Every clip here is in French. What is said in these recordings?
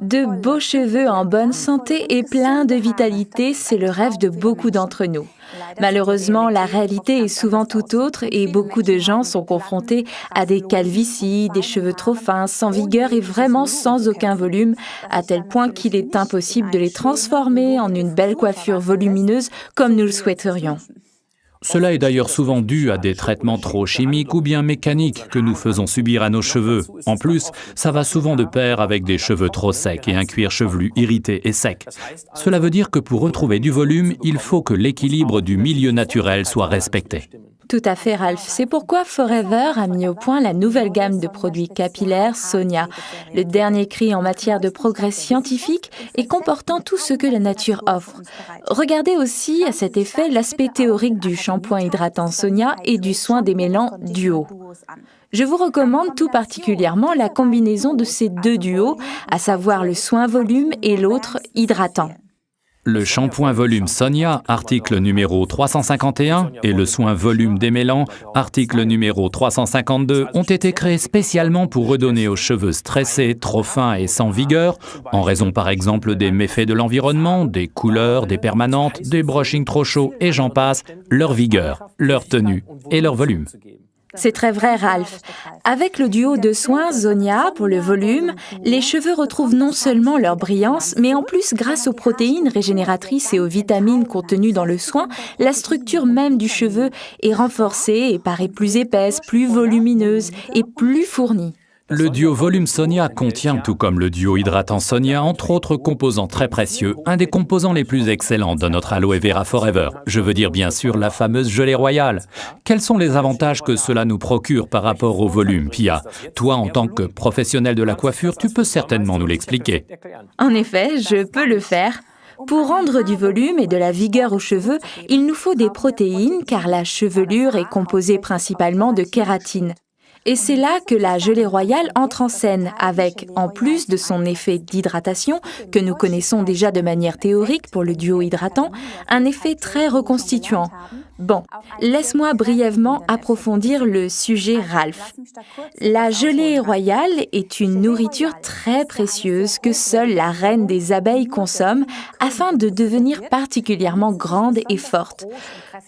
De beaux cheveux en bonne santé et pleins de vitalité, c'est le rêve de beaucoup d'entre nous. Malheureusement, la réalité est souvent tout autre et beaucoup de gens sont confrontés à des calvities, des cheveux trop fins, sans vigueur et vraiment sans aucun volume, à tel point qu'il est impossible de les transformer en une belle coiffure volumineuse comme nous le souhaiterions. Cela est d'ailleurs souvent dû à des traitements trop chimiques ou bien mécaniques que nous faisons subir à nos cheveux. En plus, ça va souvent de pair avec des cheveux trop secs et un cuir chevelu irrité et sec. Cela veut dire que pour retrouver du volume, il faut que l'équilibre du milieu naturel soit respecté. Tout à fait, Ralph. C'est pourquoi Forever a mis au point la nouvelle gamme de produits capillaires Sonia, le dernier cri en matière de progrès scientifique et comportant tout ce que la nature offre. Regardez aussi à cet effet l'aspect théorique du shampoing hydratant Sonia et du soin démêlant Duo. Je vous recommande tout particulièrement la combinaison de ces deux duos, à savoir le soin volume et l'autre hydratant. Le shampoing volume Sonia, article numéro 351, et le soin volume démêlant, article numéro 352, ont été créés spécialement pour redonner aux cheveux stressés, trop fins et sans vigueur, en raison par exemple des méfaits de l'environnement, des couleurs, des permanentes, des brushings trop chauds et j'en passe, leur vigueur, leur tenue et leur volume. C'est très vrai, Ralph. Avec le duo de soins Sonia pour le volume, les cheveux retrouvent non seulement leur brillance, mais en plus, grâce aux protéines régénératrices et aux vitamines contenues dans le soin, la structure même du cheveu est renforcée et paraît plus épaisse, plus volumineuse et plus fournie. Le duo volume Sonia contient, tout comme le duo hydratant Sonia, entre autres composants très précieux, un des composants les plus excellents de notre Aloe Vera Forever. Je veux dire bien sûr la fameuse gelée royale. Quels sont les avantages que cela nous procure par rapport au volume, Pia? Toi, en tant que professionnel de la coiffure, tu peux certainement nous l'expliquer. En effet, je peux le faire. Pour rendre du volume et de la vigueur aux cheveux, il nous faut des protéines car la chevelure est composée principalement de kératine. Et c'est là que la gelée royale entre en scène avec, en plus de son effet d'hydratation, que nous connaissons déjà de manière théorique pour le duo hydratant, un effet très reconstituant. Bon, laisse-moi brièvement approfondir le sujet, Ralph. La gelée royale est une nourriture très précieuse que seule la reine des abeilles consomme afin de devenir particulièrement grande et forte.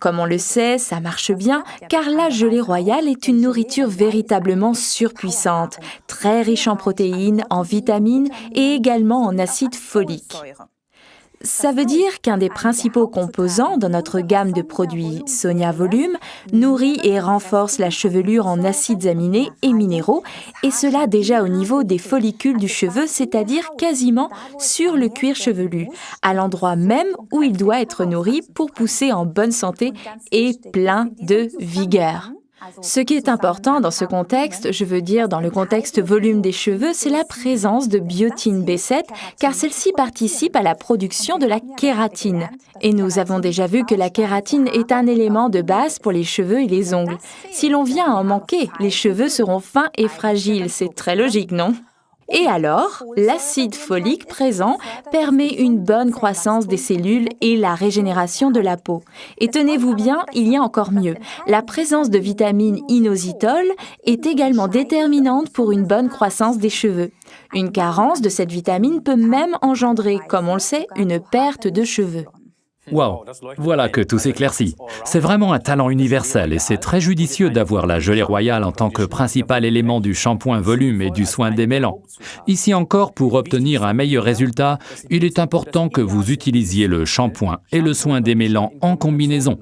Comme on le sait, ça marche bien car la gelée royale est une nourriture véritablement surpuissante, très riche en protéines, en vitamines et également en acide folique. Ça veut dire qu'un des principaux composants dans notre gamme de produits Sonia Volume nourrit et renforce la chevelure en acides aminés et minéraux, et cela déjà au niveau des follicules du cheveu, c'est-à-dire quasiment sur le cuir chevelu, à l'endroit même où il doit être nourri pour pousser en bonne santé et plein de vigueur. Ce qui est important dans ce contexte, je veux dire dans le contexte volume des cheveux, c'est la présence de biotine B7, car celle-ci participe à la production de la kératine. Et nous avons déjà vu que la kératine est un élément de base pour les cheveux et les ongles. Si l'on vient à en manquer, les cheveux seront fins et fragiles, c'est très logique, non ? Et alors, l'acide folique présent permet une bonne croissance des cellules et la régénération de la peau. Et tenez-vous bien, il y a encore mieux. La présence de vitamine inositol est également déterminante pour une bonne croissance des cheveux. Une carence de cette vitamine peut même engendrer, comme on le sait, une perte de cheveux. Waouh, voilà que tout s'éclaircit. C'est vraiment un talent universel et c'est très judicieux d'avoir la gelée royale en tant que principal élément du shampoing volume et du soin démêlant. Ici encore, pour obtenir un meilleur résultat, il est important que vous utilisiez le shampoing et le soin démêlant en combinaison.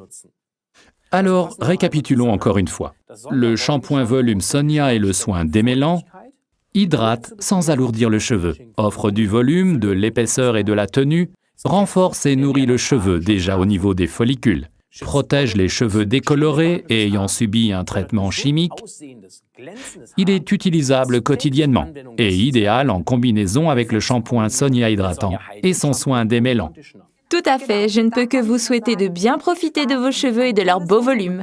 Alors, récapitulons encore une fois. Le shampoing volume Sonia et le soin démêlant hydratent sans alourdir le cheveu, offrent du volume, de l'épaisseur et de la tenue, renforce et nourrit le cheveu déjà au niveau des follicules, protège les cheveux décolorés et ayant subi un traitement chimique. Il est utilisable quotidiennement et idéal en combinaison avec le shampoing Sonia hydratant et son soin démêlant. Tout à fait, je ne peux que vous souhaiter de bien profiter de vos cheveux et de leur beau volume.